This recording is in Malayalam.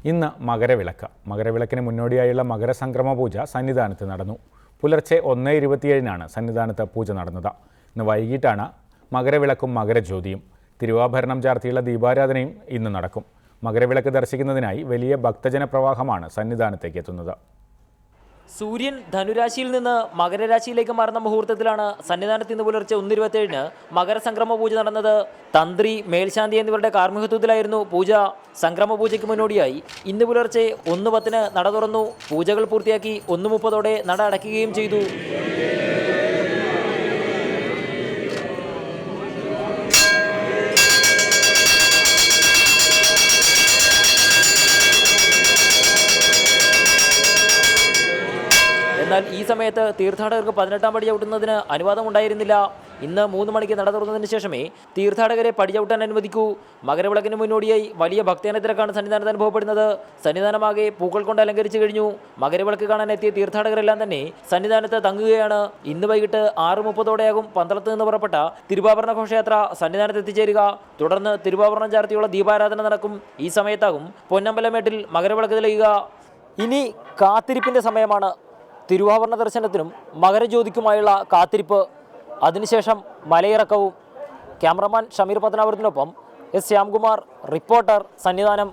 ഇന്ന് മകരവിളക്കിന് മുന്നോടിയായുള്ള മകരസംക്രമ പൂജ സന്നിധാനത്ത് നടന്നു. പുലർച്ചെ 1:27 സന്നിധാനത്ത് പൂജ നടന്നത്. ഇന്ന് വൈകിട്ടാണ് മകരവിളക്കും മകരജ്യോതിയും. തിരുവാഭരണം ചാർത്തിയുള്ള ദീപാരാധനയും ഇന്ന് നടക്കും. മകരവിളക്ക് ദർശിക്കുന്നതിനായി വലിയ ഭക്തജന പ്രവാഹമാണ് സന്നിധാനത്തേക്ക് എത്തുന്നത്. സൂര്യൻ ധനുരാശിയിൽ നിന്ന് മകരരാശിയിലേക്ക് മാറുന്ന മുഹൂർത്തത്തിലാണ് സന്നിധാനത്ത് ഇന്ന് പുലർച്ചെ 1:27 മകരസംക്രമ പൂജ നടന്നത്. തന്ത്രി, മേൽശാന്തി എന്നിവരുടെ കാർമ്മികത്വത്തിലായിരുന്നു പൂജ. സംക്രമ പൂജയ്ക്ക് മുന്നോടിയായി ഇന്ന് പുലർച്ചെ 1:10 നട തുറന്നു. പൂജകൾ പൂർത്തിയാക്കി 1:30 നട അടയ്ക്കുകയും ചെയ്തു. എന്നാൽ ഈ സമയത്ത് തീർത്ഥാടകർക്ക് 18ാം പടി ചവിട്ടുന്നതിന് അനുവാദമുണ്ടായിരുന്നില്ല. ഇന്ന് 3 മണിക്ക് നട തുറന്നതിന് ശേഷമേ തീർത്ഥാടകരെ പടി ചവിട്ടാൻ അനുവദിക്കൂ. മകരവിളക്കിന് മുന്നോടിയായി വലിയ ഭക്തജനത്തിരക്കാണ് സന്നിധാനത്ത് അനുഭവപ്പെടുന്നത്. സന്നിധാനമാകെ പൂക്കൾ കൊണ്ട് അലങ്കരിച്ചു കഴിഞ്ഞു. മകരവിളക്ക് കാണാൻ എത്തിയ തീർത്ഥാടകരെല്ലാം തന്നെ സന്നിധാനത്ത് തങ്ങുകയാണ്. ഇന്ന് വൈകിട്ട് 6:30 പന്തളത്ത് നിന്ന് പുറപ്പെട്ട തിരുവാഭരണ ഘോഷയാത്ര സന്നിധാനത്ത് എത്തിച്ചേരുക. തുടർന്ന് തിരുവാഭരണം ചാർത്തിയുള്ള ദീപാരാധന നടക്കും. ഈ സമയത്താകും പൊന്നമ്പലമേട്ടിൽ മകരവിളക്ക് തെളിയുക. ഇനി കാത്തിരിപ്പിൻ്റെ സമയമാണ്. തിരുവാഭരണ ദർശനത്തിനും മകരജ്യോതിക്കുമായുള്ള കാത്തിരിപ്പ്. അതിനുശേഷം മലയിറക്കവും. ക്യാമറമാൻ ഷമീർ പത്തനാപുരത്തിനൊപ്പം എസ് ശ്യാംകുമാർ, റിപ്പോർട്ടർ, സന്നിധാനം.